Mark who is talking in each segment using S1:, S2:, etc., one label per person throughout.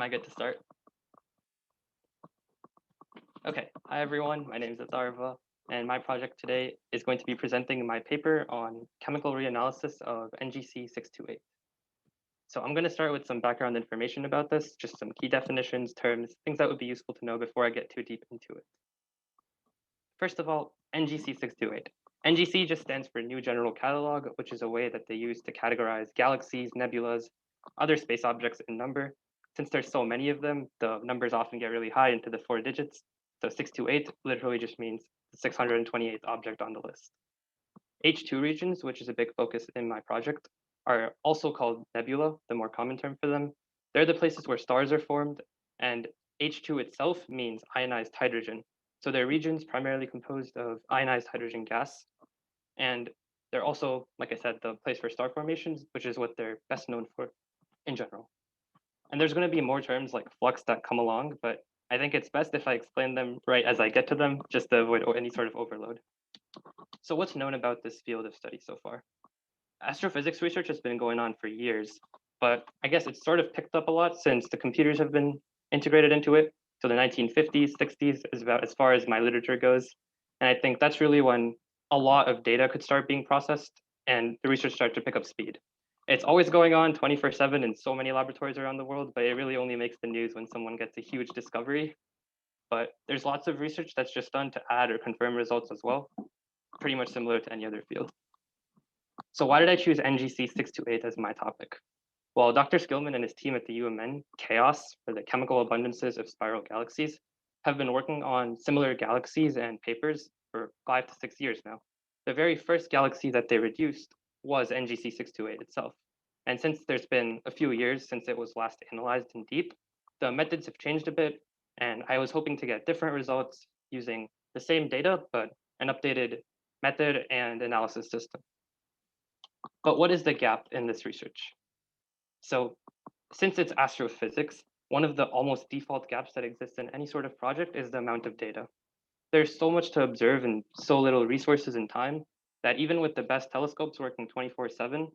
S1: Am I good to start? Okay, hi everyone, my name is Atharva, and my project today is going to be presenting my paper on chemical reanalysis of NGC 628. So I'm going to start with some background information about this, just some key definitions, terms, things that would be useful to know before I get too deep into it. First of all, NGC 628. NGC just stands for New General Catalog, which is a way that they use to categorize galaxies, nebulas, other space objects in number. Since there's so many of them, the numbers often get really high into the 4 digits. So 628 literally just means the 628th object on the list. H2 regions, which is a big focus in my project, are also called nebula, the more common term for them. They're the places where stars are formed, and H2 itself means ionized hydrogen. So they're regions primarily composed of ionized hydrogen gas, and they're also, like I said, the place for star formations, which is what they're best known for in general. And there's going to be more terms like flux that come along, but I think it's best if I explain them right as I get to them, just to avoid any sort of overload. So what's known about this field of study so far? Astrophysics research has been going on for years, but I guess it's sort of picked up a lot since the computers have been integrated into it. So the 1950s, 60s is about as far as my literature goes. And I think that's really when a lot of data could start being processed and the research started to pick up speed. It's always going on 24/7 in so many laboratories around the world, but it really only makes the news when someone gets a huge discovery. But there's lots of research that's just done to add or confirm results as well, pretty much similar to any other field. So why did I choose NGC 628 as my topic? Well, Dr. Skillman and his team at the UMN, CHAOS, or the Chemical Abundances of Spiral Galaxies, have been working on similar galaxies and papers for 5 to 6 years now. The very first galaxy that they reduced was NGC 628 itself. And since there's been a few years since it was last analyzed in deep, the methods have changed a bit, and I was hoping to get different results using the same data, but an updated method and analysis system. But what is the gap in this research? So since it's astrophysics, one of the almost default gaps that exists in any sort of project is the amount of data. There's so much to observe and so little resources and time that even with the best telescopes working 24/7,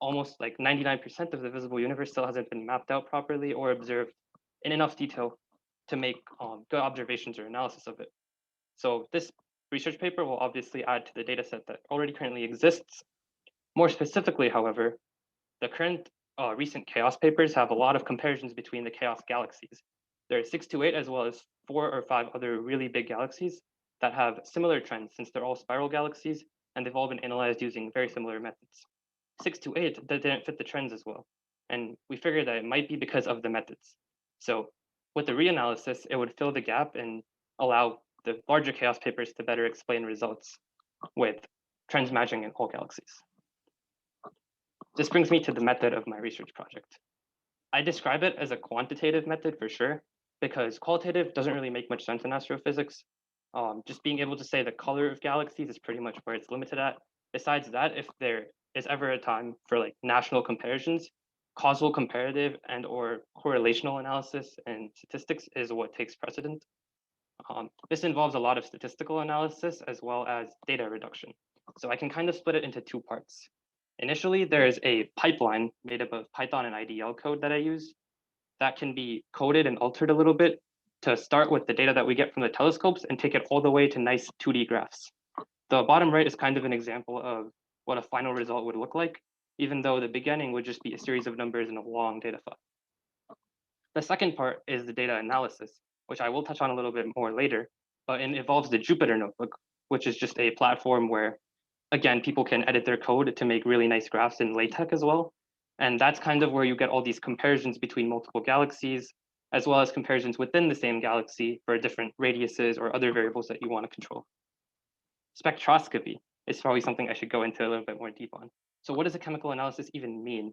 S1: almost like 99% of the visible universe still hasn't been mapped out properly or observed in enough detail to make good observations or analysis of it. So this research paper will obviously add to the data set that already currently exists. More specifically, however, the current recent chaos papers have a lot of comparisons between the chaos galaxies. There are 628 as well as 4 or 5 other really big galaxies that have similar trends since they're all spiral galaxies and they've all been analyzed using very similar methods. 628 that didn't fit the trends as well. And we figured that it might be because of the methods. So with the reanalysis, it would fill the gap and allow the larger chaos papers to better explain results with trends matching in all galaxies. This brings me to the method of my research project. I describe it as a quantitative method for sure, because qualitative doesn't really make much sense in astrophysics. Just being able to say the color of galaxies is pretty much where it's limited at. Besides that, if there is ever a time for like national comparisons, causal comparative and or correlational analysis and statistics is what takes precedent. This involves a lot of statistical analysis as well as data reduction. So I can kind of split it into 2 parts. Initially, there is a pipeline made up of Python and IDL code that I use that can be coded and altered a little bit to start with the data that we get from the telescopes and take it all the way to nice 2D graphs. The bottom right is kind of an example of what a final result would look like, even though the beginning would just be a series of numbers in a long data file. The second part is the data analysis, which I will touch on a little bit more later, but it involves the Jupyter Notebook, which is just a platform where, again, people can edit their code to make really nice graphs in LaTeX as well. And that's kind of where you get all these comparisons between multiple galaxies, as well as comparisons within the same galaxy for different radiuses or other variables that you want to control. Spectroscopy is probably something I should go into a little bit more deep on. So what does a chemical analysis even mean?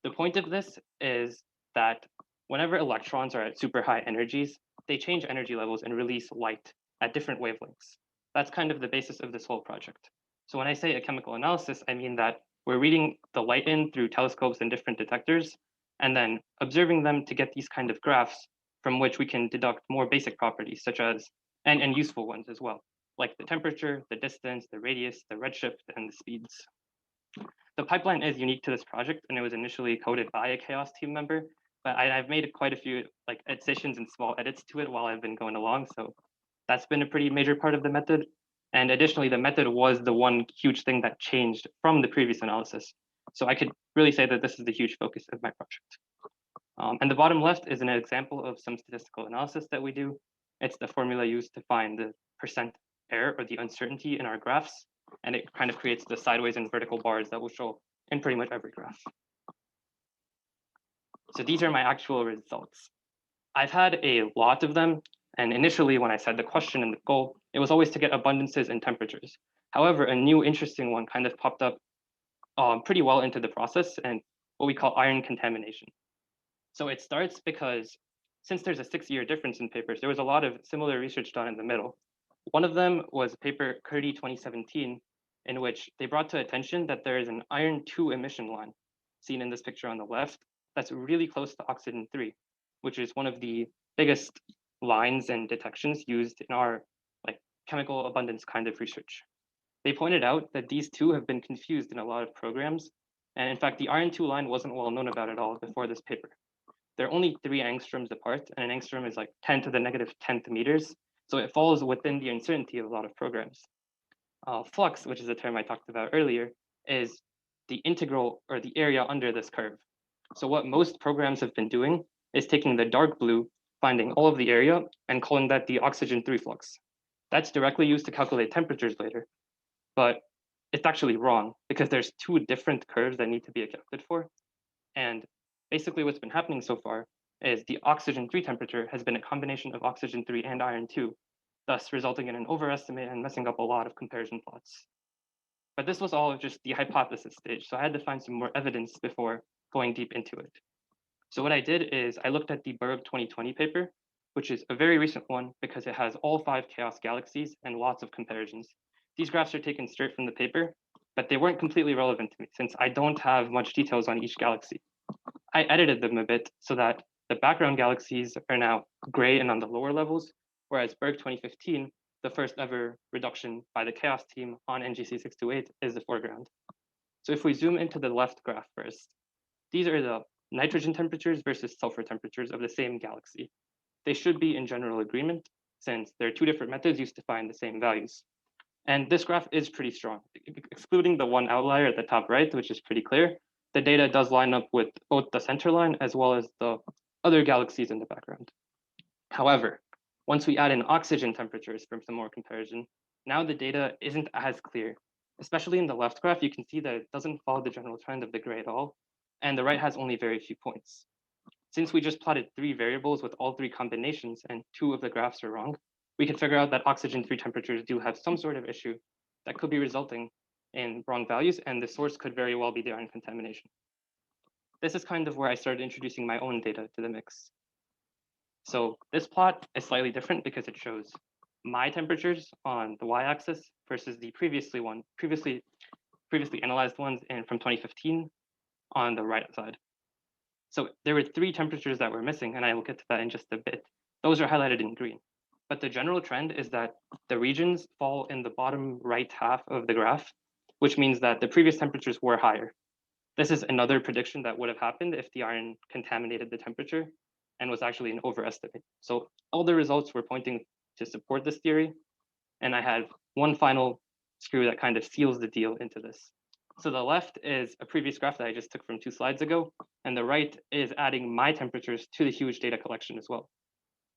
S1: The point of this is that whenever electrons are at super high energies, they change energy levels and release light at different wavelengths. That's kind of the basis of this whole project. So when I say a chemical analysis, I mean that we're reading the light in through telescopes and different detectors, and then observing them to get these kind of graphs from which we can deduct more basic properties, such as, and useful ones as well, like the temperature, the distance, the radius, the redshift, and the speeds. The pipeline is unique to this project, and it was initially coded by a chaos team member, but I've made quite a few like additions and small edits to it while I've been going along. So that's been a pretty major part of the method. And additionally, the method was the one huge thing that changed from the previous analysis. So I could really say that this is the huge focus of my project. And the bottom left is an example of some statistical analysis that we do. It's the formula used to find the percent error or the uncertainty in our graphs. And it kind of creates the sideways and vertical bars that will show in pretty much every graph. So these are my actual results. I've had a lot of them. And initially, when I said the question and the goal, it was always to get abundances and temperatures. However, a new interesting one kind of popped up pretty well into the process, and what we call iron contamination. So it starts because since there's a 6-year difference in papers, there was a lot of similar research done in the middle. One of them was paper Curdy 2017, in which they brought to attention that there is an iron 2 emission line, seen in this picture on the left, that's really close to oxygen 3, which is one of the biggest lines and detections used in our like chemical abundance kind of research. They pointed out that these two have been confused in a lot of programs, and in fact, the iron 2 line wasn't well known about at all before this paper. They're only 3 angstroms apart, and an angstrom is like 10 to the negative 10th meters, so it falls within the uncertainty of a lot of programs. Flux, which is a term I talked about earlier, is the integral or the area under this curve. So what most programs have been doing is taking the dark blue, finding all of the area, and calling that the oxygen 3 flux. That's directly used to calculate temperatures later, but it's actually wrong because there's 2 different curves that need to be accounted for. And basically what's been happening so far is the oxygen 3 temperature has been a combination of oxygen 3 and iron 2, thus resulting in an overestimate and messing up a lot of comparison plots. But this was all just the hypothesis stage, so I had to find some more evidence before going deep into it. So what I did is I looked at the Berg 2020 paper, which is a very recent one because it has all 5 chaos galaxies and lots of comparisons. These graphs are taken straight from the paper, but they weren't completely relevant to me since I don't have much details on each galaxy. I edited them a bit so that the background galaxies are now gray and on the lower levels, whereas Berg 2015, the first ever reduction by the chaos team on NGC 628, is the foreground. So if we zoom into the left graph first, these are the nitrogen temperatures versus sulfur temperatures of the same galaxy. They should be in general agreement since there are 2 different methods used to find the same values. And this graph is pretty strong, excluding the one outlier at the top right, which is pretty clear. The data does line up with both the center line as well as the other galaxies in the background. However, once we add in oxygen temperatures from some more comparison, now the data isn't as clear. Especially in the left graph, you can see that it doesn't follow the general trend of the gray at all, and the right has only very few points. Since we just plotted 3 variables with all 3 combinations and 2 of the graphs are wrong, we can figure out that oxygen 3 temperatures do have some sort of issue that could be resulting in wrong values, and the source could very well be the iron contamination. This is kind of where I started introducing my own data to the mix. So this plot is slightly different because it shows my temperatures on the y-axis versus the previously analyzed ones from 2015 on the right side. So there were 3 temperatures that were missing, and I will get to that in just a bit. Those are highlighted in green. But the general trend is that the regions fall in the bottom right half of the graph, which means that the previous temperatures were higher. This is another prediction that would have happened if the iron contaminated the temperature and was actually an overestimate. So all the results were pointing to support this theory. And I had one final screw that kind of seals the deal into this. So the left is a previous graph that I just took from 2 slides ago, and the right is adding my temperatures to the huge data collection as well.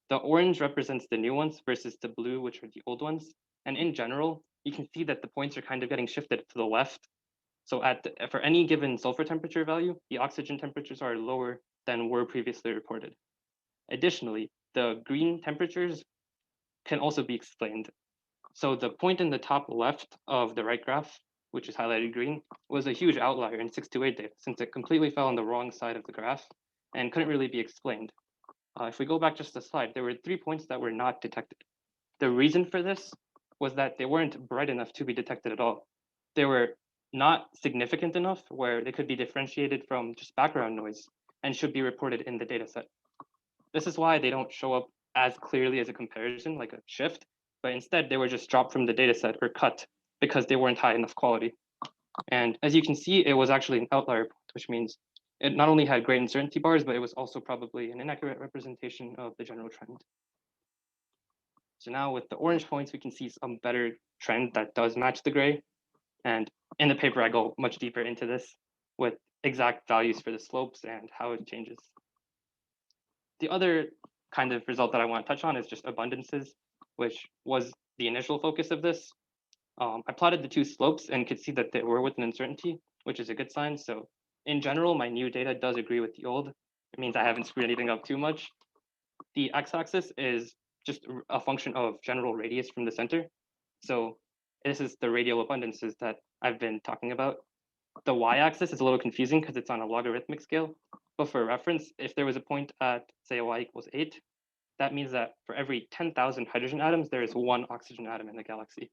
S1: The orange represents the new ones versus the blue, which are the old ones. And in general, you can see that the points are kind of getting shifted to the left. So for any given sulfur temperature value, the oxygen temperatures are lower than were previously reported. Additionally, the green temperatures can also be explained. So the point in the top left of the right graph, which is highlighted green, was a huge outlier in 628 data since it completely fell on the wrong side of the graph and couldn't really be explained. If we go back just a slide, there were 3 points that were not detected. The reason for this was that they weren't bright enough to be detected at all. They were not significant enough where they could be differentiated from just background noise and should be reported in the data set. This is why they don't show up as clearly as a comparison, like a shift, but instead they were just dropped from the data set or cut because they weren't high enough quality. And as you can see, it was actually an outlier point, which means it not only had great uncertainty bars, but it was also probably an inaccurate representation of the general trend. So now with the orange points, we can see some better trend that does match the gray. And in the paper, I go much deeper into this with exact values for the slopes and how it changes. The other kind of result that I want to touch on is just abundances, which was the initial focus of this. I plotted the two slopes and could see that they were with an uncertainty, which is a good sign. So in general, my new data does agree with the old. It means I haven't screwed anything up too much. The x-axis is just a function of general radius from the center. So this is the radial abundances that I've been talking about. The y-axis is a little confusing because it's on a logarithmic scale. But for reference, if there was a point at, say, y equals 8, that means that for every 10,000 hydrogen atoms, there is one oxygen atom in the galaxy.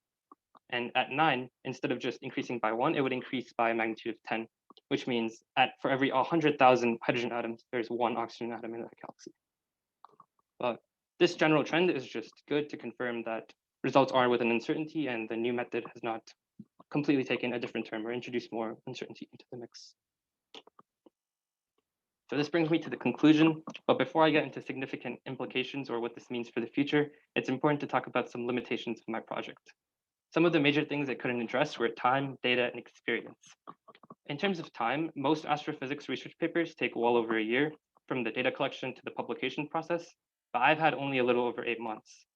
S1: And at 9, instead of just increasing by 1, it would increase by a magnitude of 10, which means for every 100,000 hydrogen atoms, there's one oxygen atom in that galaxy. But this general trend is just good to confirm that results are with an uncertainty and the new method has not completely taken a different term or introduced more uncertainty into the mix. So this brings me to the conclusion, but before I get into significant implications or what this means for the future, it's important to talk about some limitations of my project. Some of the major things I couldn't address were time, data, and experience. In terms of time, most astrophysics research papers take well over a year from the data collection to the publication process, but I've had only a little over 8 months.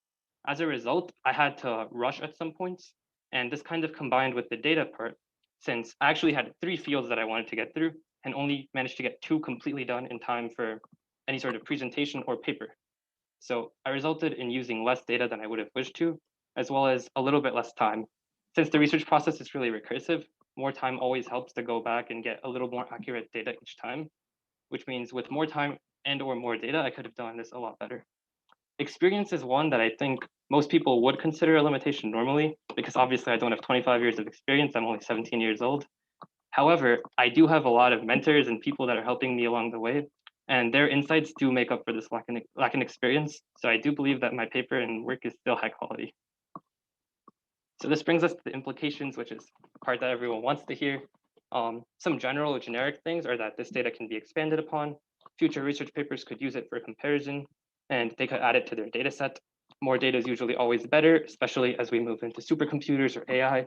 S1: As a result, I had to rush at some points, and this kind of combined with the data part, since I actually had 3 fields that I wanted to get through and only managed to get 2 completely done in time for any sort of presentation or paper. So I resulted in using less data than I would have wished to, as well as a little bit less time. Since the research process is really recursive, more time always helps to go back and get a little more accurate data each time, which means with more time and or more data, I could have done this a lot better. Experience is one that I think most people would consider a limitation normally, because obviously I don't have 25 years of experience, I'm only 17 years old. However, I do have a lot of mentors and people that are helping me along the way, and their insights do make up for this lack in experience. So I do believe that my paper and work is still high quality. So this brings us to the implications, which is the part that everyone wants to hear. Some general or generic things are that this data can be expanded upon. Future research papers could use it for comparison, and they could add it to their data set. More data is usually always better, especially as we move into supercomputers or AI.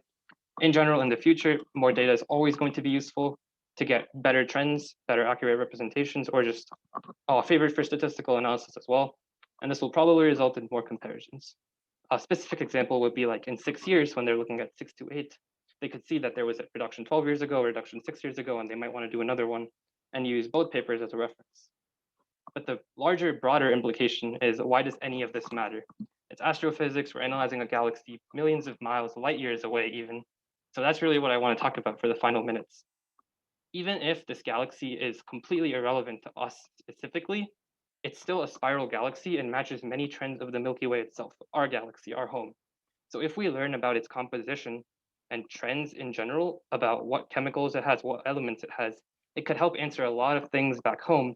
S1: In general, in the future, more data is always going to be useful to get better trends, better accurate representations, or just favored for statistical analysis as well. And this will probably result in more comparisons. A specific example would be like in 6 years, when they're looking at 628, they could see that there was a reduction 12 years ago, a reduction 6 years ago, and they might want to do another one and use both papers as a reference. But the larger, broader implication is, why does any of this matter? It's astrophysics, we're analyzing a galaxy millions of miles, light years away even. So that's really what I want to talk about for the final minutes. Even if this galaxy is completely irrelevant to us specifically, it's still a spiral galaxy and matches many trends of the Milky Way itself, our galaxy, our home. So if we learn about its composition and trends in general, about what chemicals it has, what elements it has, it could help answer a lot of things back home.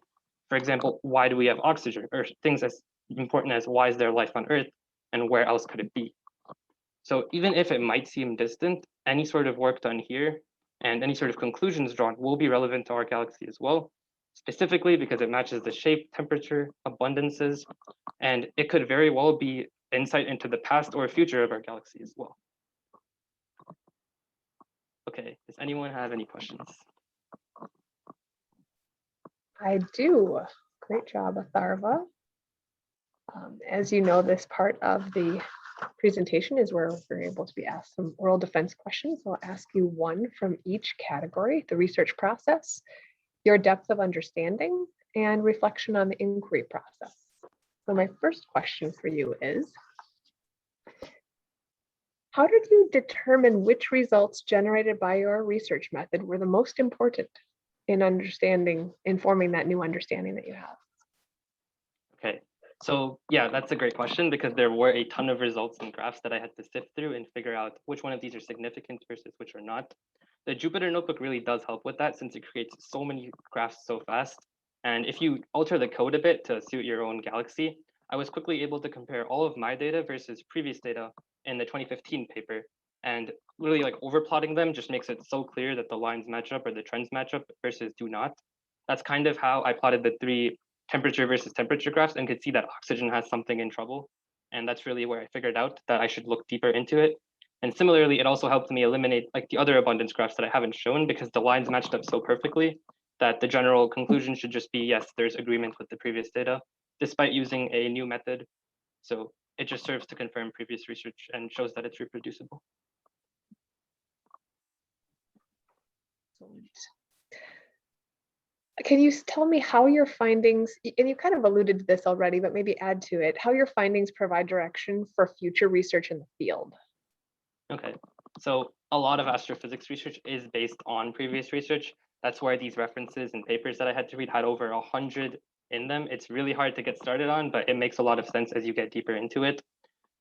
S1: For example, why do we have oxygen? Or things as important as, why is there life on Earth and where else could it be? So even if it might seem distant, any sort of work done here and any sort of conclusions drawn will be relevant to our galaxy as well, specifically because it matches the shape, temperature, abundances, and it could very well be insight into the past or future of our galaxy as well. Okay, does anyone have any questions?
S2: I do. Great job, Atharva. As you know, this part of the presentation is where we're able to be asked some oral defense questions. I'll ask you one from each category: the research process, your depth of understanding, and reflection on the inquiry process. So my first question for you is, how did you determine which results generated by your research method were the most important in informing that new understanding that you have?
S1: Okay, so yeah, that's a great question, because there were a ton of results and graphs that I had to sift through and figure out which one of these are significant versus which are not. The Jupyter Notebook really does help with that, since it creates so many graphs so fast. And if you alter the code a bit to suit your own galaxy, I was quickly able to compare all of my data versus previous data in the 2015 paper. And really, like, overplotting them just makes it so clear that the lines match up or the trends match up versus do not. That's kind of how I plotted the 3 temperature versus temperature graphs and could see that oxygen has something in trouble. And that's really where I figured out that I should look deeper into it. And similarly, it also helped me eliminate like the other abundance graphs that I haven't shown because the lines matched up so perfectly that the general conclusion should just be, yes, there's agreement with the previous data, despite using a new method. So it just serves to confirm previous research and shows that it's reproducible.
S2: Can you tell me how your findings, and you kind of alluded to this already, but maybe add to it, how your findings provide direction for future research in the field?
S1: Okay, so a lot of astrophysics research is based on previous research. That's why these references and papers that I had to read had over 100 in them. It's really hard to get started on, but it makes a lot of sense as you get deeper into it.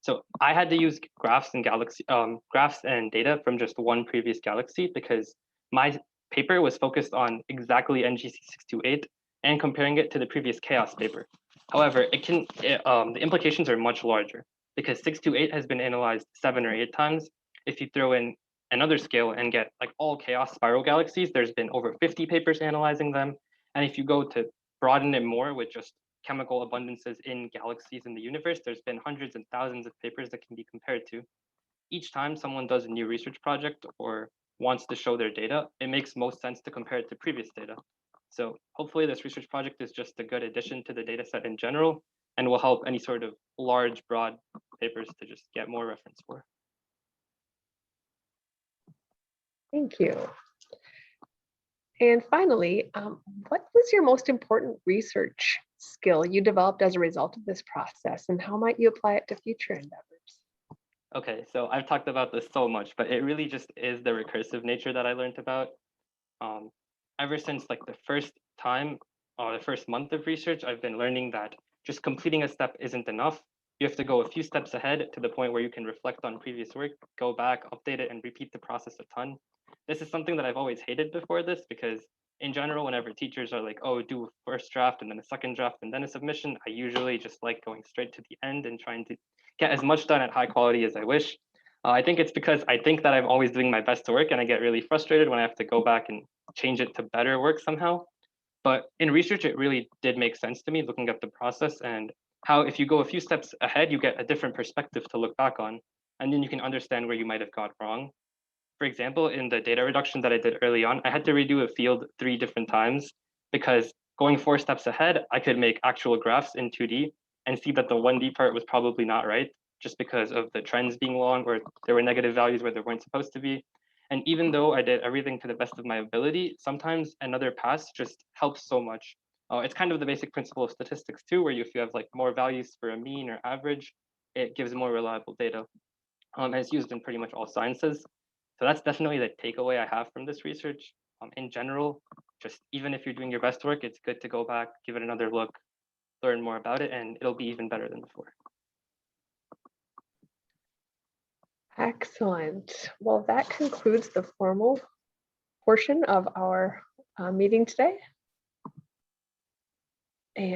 S1: So I had to use graphs and graphs and data from just one previous galaxy because my paper was focused on exactly NGC 628 and comparing it to the previous chaos paper. However, the implications are much larger because 628 has been analyzed 7 or 8 times. If you throw in another scale and get like all chaos spiral galaxies, there's been over 50 papers analyzing them. And if you go to broaden it more with just chemical abundances in galaxies in the universe, there's been hundreds and thousands of papers that can be compared to. Each time someone does a new research project or wants to show their data, it makes most sense to compare it to previous data. So hopefully this research project is just a good addition to the data set in general and will help any sort of large, broad papers to just get more reference for.
S2: Thank you. And finally, what was your most important research skill you developed as a result of this process, and how might you apply it to future endeavors?
S1: Okay, so I've talked about this so much, but it really just is the recursive nature that I learned about. Ever since like the first time or the first month of research, I've been learning that just completing a step isn't enough. You have to go a few steps ahead to the point where you can reflect on previous work, go back, update it, and repeat the process a ton. This is something that I've always hated before this because in general, whenever teachers are like, oh, do a first draft and then a second draft and then a submission, I usually just like going straight to the end and trying to get as much done at high quality as I wish. I think it's because I think that I'm always doing my best work and I get really frustrated when I have to go back and change it to better work somehow. But in research, it really did make sense to me looking at the process and how if you go a few steps ahead, you get a different perspective to look back on, and then you can understand where you might have got wrong. For example, in the data reduction that I did early on, I had to redo a field 3 different times because going 4 steps ahead, I could make actual graphs in 2D and see that the 1D part was probably not right just because of the trends being long or there were negative values where there weren't supposed to be. And even though I did everything to the best of my ability, sometimes another pass just helps so much. It's kind of the basic principle of statistics too, where if you have like more values for a mean or average, it gives more reliable data. And it's used in pretty much all sciences. So that's definitely the takeaway I have from this research. In general, just even if you're doing your best work, it's good to go back, give it another look, learn more about it, and it'll be even better than before.
S2: Excellent. Well, that concludes the formal portion of our meeting today. And